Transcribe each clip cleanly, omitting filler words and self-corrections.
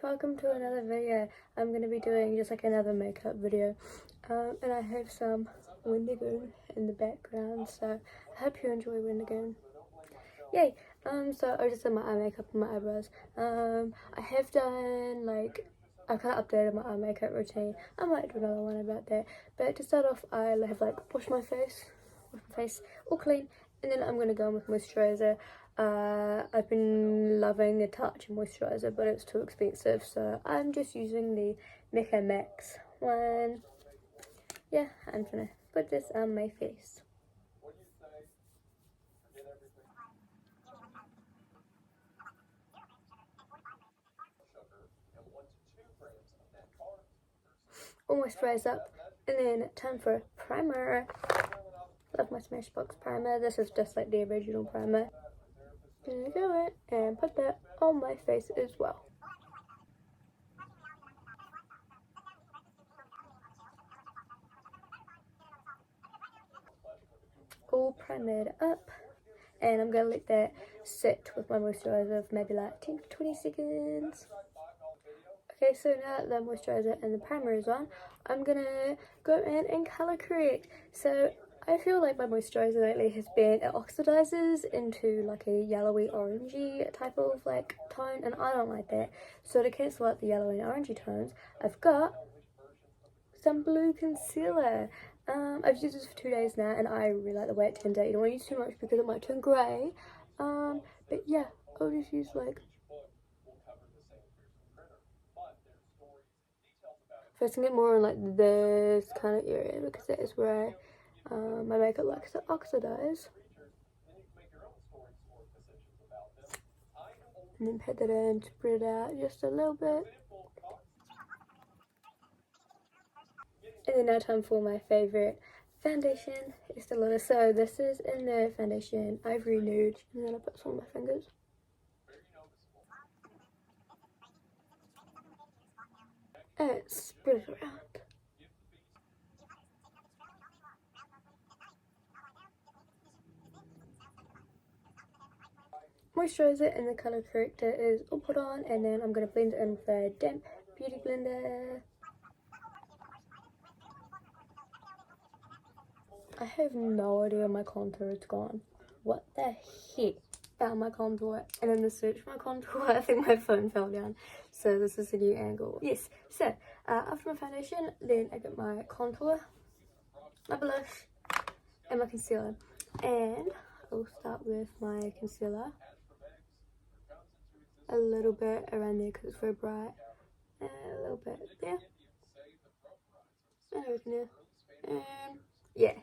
welcome to another video. I'm going to be doing just like another makeup video, and I have some Wendigoon in the background, so I hope you enjoy Wendigoon. Yay! So I just did my eye makeup and my eyebrows. I have done I kind of updated my eye makeup routine. I might do another one about that, but to start off I have washed my face with my face all clean, and then I'm going to go in with moisturizer. I've been loving the Touch moisturizer, but it's too expensive, so I'm just using the Mecca Max one. Yeah, I'm gonna put this on my face. All moisturized up, and then time for primer. Love my Smashbox primer. This is just like the original primer. Gonna do it and put that on my face as well. All primered up, and I'm gonna let that sit with my moisturizer for maybe like 10 to 20 seconds. Okay, so now that the moisturizer and the primer is on, I'm gonna go in and color correct. So I feel like my moisturizer lately has been, it oxidizes into like a yellowy orangey type of tone, and I don't like that. So to cancel out the yellowy and orangey tones, I've got some blue concealer. I've used this for 2 days now, and I really like the way it turns out. You don't want to use too much because it might turn grey. But yeah, I'll just use focusing it more on this kind of area, because that is where my makeup likes to oxidize. And then pat that in, spread it out just a little bit. And then now time for my favourite foundation, Estee Lauder. So this is in the foundation Ivory Nude, and then I put some on my fingers. And spread it around. Moisturizer and the colour corrector is all put on, and then I'm going to blend it in with a damp beauty blender. I have no idea where my contour is gone. What the heck? Found my contour, and in the search for my contour, I think my phone fell down. So this is a new angle. Yes, so after my foundation, then I get my contour, my blush, and my concealer. And I'll start with my concealer. A little bit around there because it's very bright. And a little bit there. And over there. And yeah.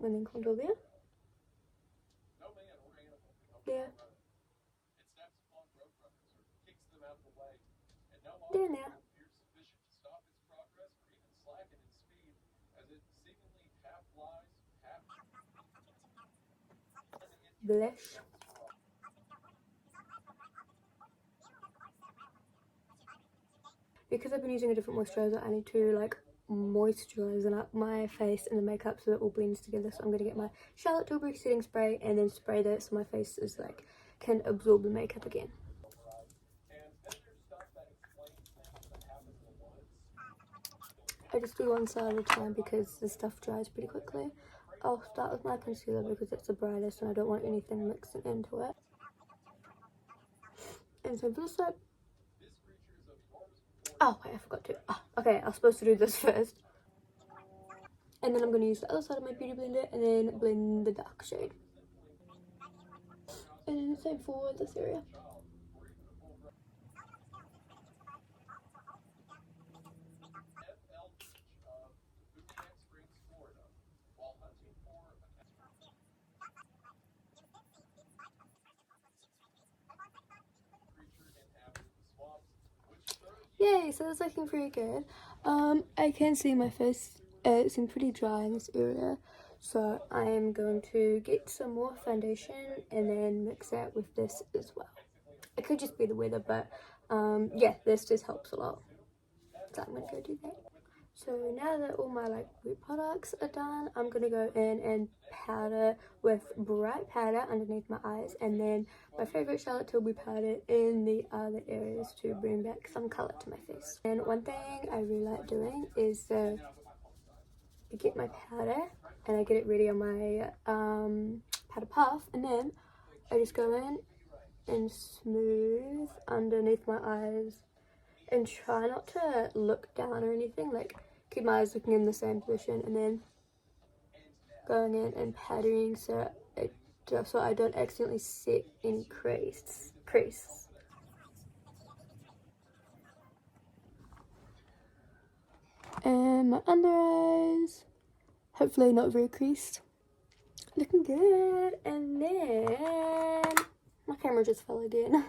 And then contour there. There. There now. Blush. Because I've been using a different moisturizer, I need to moisturize up my face and the makeup so that it all blends together. So I'm going to get my Charlotte Tilbury setting spray and then spray that so my face is can absorb the makeup again. I just do one side at a time because the stuff dries pretty quickly. I'll start with my concealer because it's the brightest and I don't want anything mixing into it. And so for this side. Oh wait, I forgot to. Oh, okay, I was supposed to do this first. And then I'm going to use the other side of my beauty blender and then blend the dark shade. And then the same for this area. Yay, so that's looking pretty good. I can see my face, it seems pretty dry in this area. So I am going to get some more foundation and then mix that with this as well. It could just be the weather, but yeah, this just helps a lot. So I'm going to go do that. So now that all my like wet products are done, I'm gonna go in and powder with bright powder underneath my eyes, and then my favorite Charlotte Tilbury powder in the other areas to bring back some color to my face. And one thing I really like doing is I get my powder and I get it ready on my powder puff, and then I just go in and smooth underneath my eyes and try not to look down or anything, like keep my eyes looking in the same position, and then going in and patting so I don't accidentally set any crease. And my under eyes, hopefully not very creased, looking good. And then my camera just fell again.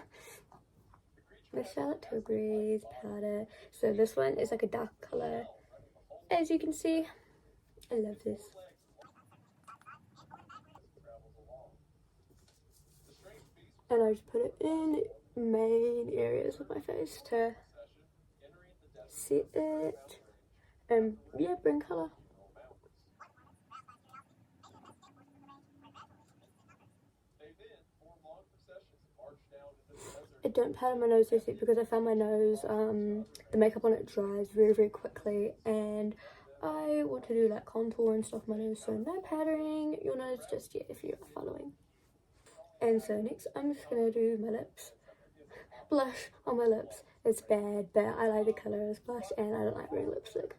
The Charlotte Tilbury's powder. So this one is like a dark color, as you can see. I love this. And I just put it in main areas of my face to set it and yeah, bring colour. I don't powder my nose this yet because I found my nose, the makeup on it dries very, very quickly, and I want to do like contour and stuff on my nose, so no powdering your nose just yet if you are following. And so next I'm just going to do my lips. Blush on my lips. It's bad, but I like the colour as blush and I don't like wearing lipstick.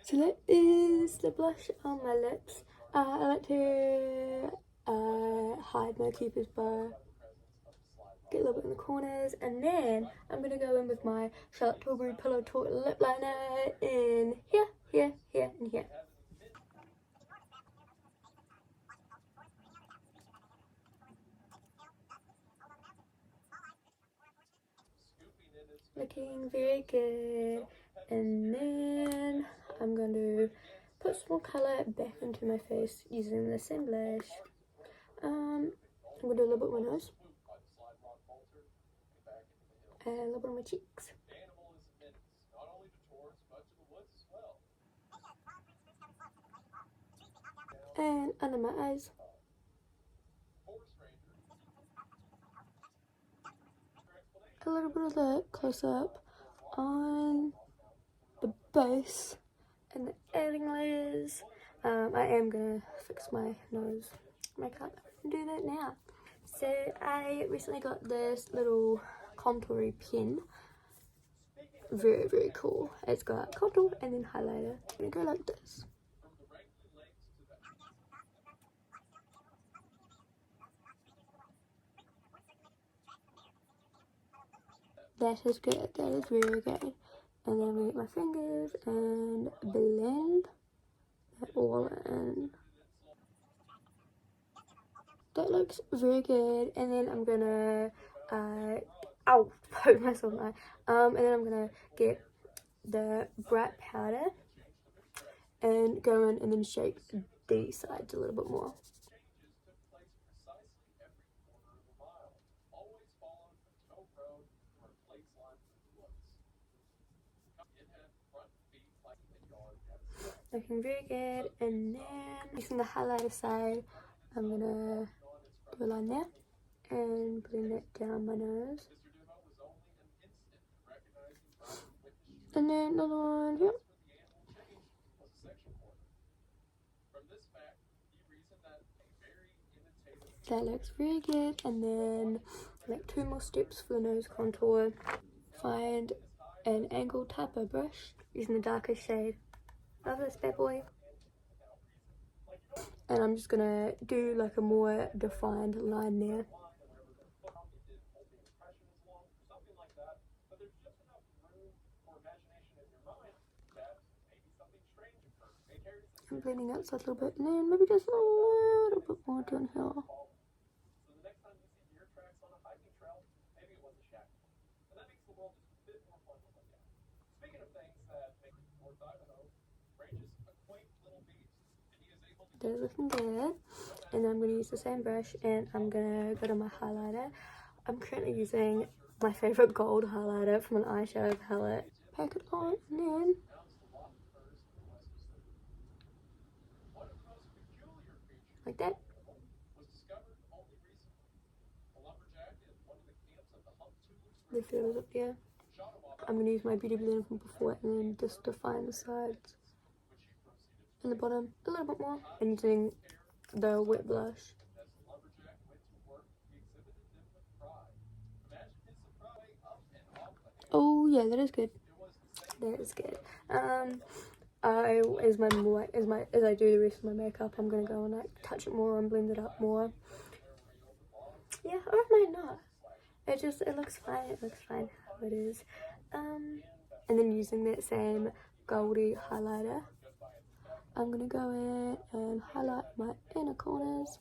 So that is the blush on my lips. I like to hide my cupid's bow, get a little bit in the corners, and then I'm going to go in with my Charlotte Tilbury Pillow Talk lip liner in here, here, here, and here. Looking very good. And then I'm going to put some more colour back into my face using the same blush. I'm going to do a little bit on my nose and a little bit on my cheeks. And under my eyes. A little bit of the close-up on the base and the adding layers. I am going to fix my nose makeup and do that now. So I recently got this little contouring pen. Very, very cool. It's got contour and then highlighter. I'm going to go like this. That is good. That is very good. And then I'm going to get my fingers and blend that all in. That looks very good. And then I'm going to, poke myself in the eye. And then I'm going to get the bright powder and go in and then shape these sides a little bit more. Looking very good. And then using the highlighter side, I'm gonna do a line there and blend it down my nose. And then another one here. That looks very good. And then make 2 more steps for the nose contour. Find an angled typo brush using the darker shade of this bad boy. And I'm just gonna do like a more defined line there. I'm blending out a little bit, and then maybe just a little bit more down here. That is looking good. And then I'm going to use the same brush and I'm going to go to my highlighter. I'm currently using my favourite gold highlighter from an eyeshadow palette. Pack it on and then like that. The feelers up there. I'm going to use my beauty blender from before and then just define the sides and the bottom a little bit more. And using the wet blush. Oh yeah, that is good. That is good. As I do the rest of my makeup, I'm gonna go and like touch it more and blend it up more. Yeah, or it might not. It looks fine. It looks fine how it is. And then using that same goldy highlighter, I'm gonna go in and highlight my inner corners,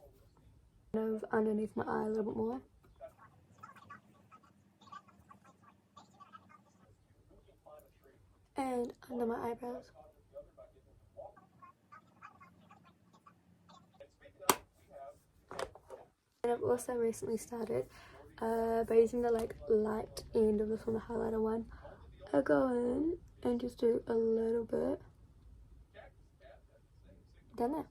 kind of underneath my eye a little bit more. And under my eyebrows. And I've also recently started by using the like light end of this one, the highlighter one. I go in and just do a little bit down there.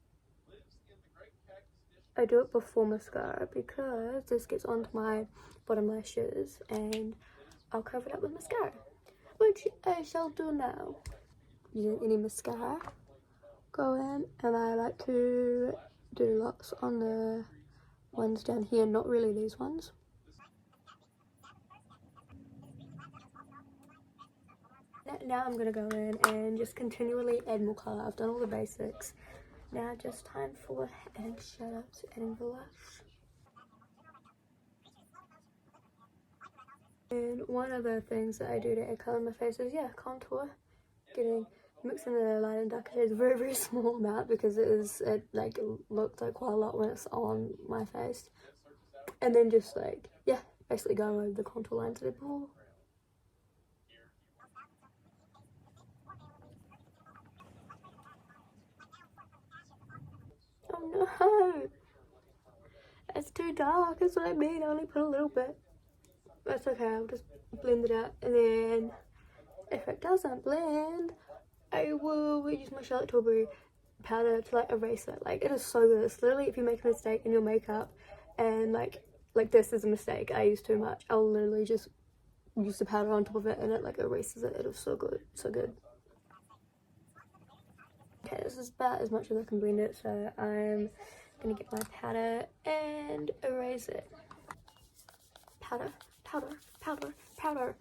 I do it before mascara because this gets onto my bottom lashes and I'll cover it up with mascara, which I shall do now. Using any mascara, go in and I like to do lots on the ones down here, not really these ones. Now I'm gonna go in and just continually add more colour. I've done all the basics. Now just time for adding shadows, adding blush. And one of the things that I do to add colour in my face is, yeah, contour. Mixing the light and dark shades, very, very small amount because it like looked like quite a lot when it's on my face. And then just like, yeah, basically going over the contour lines a bit more. Oh no! It's too dark, that's what I mean. I only put a little bit. That's okay, I'll just blend it out. And then if it doesn't blend, I will use my Charlotte Tilbury powder to like erase it. Like, it is so good. It's literally, if you make a mistake in your makeup and like this is a mistake, I use too much, I'll literally just use the powder on top of it and it like erases it. It is so good, so good. Okay, this is about as much as I can blend it, so I'm gonna get my powder and erase it. Powder, powder, powder, powder.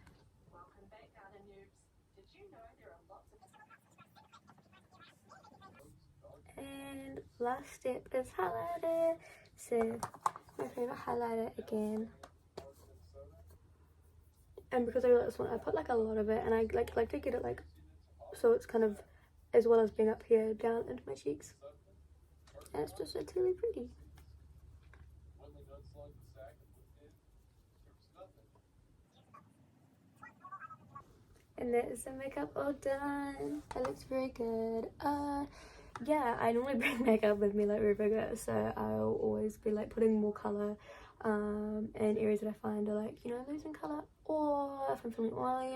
And last step is highlighter. So my favorite highlighter again. And because I really like this one, I put like a lot of it, and I like to get it like so it's kind of, as well as being up here, down into my cheeks. And it's just, it's really pretty. And that is the makeup all done. That looks very good. Yeah, I normally bring makeup with me like very bigger, so I'll always be like putting more colour in areas that I find are like, you know, losing colour, or if I'm feeling oily,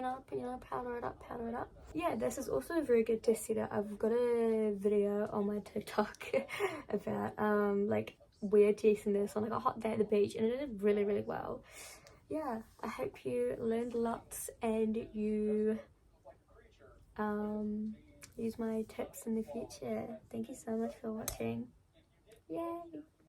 powder it up, powder it up. Yeah, this is also very good to set it. I've got a video on my TikTok about like wear testing this on like a hot day at the beach, and it did really, really well. Yeah, I hope you learned lots and you use my tips in the future. Thank you so much for watching. Yay!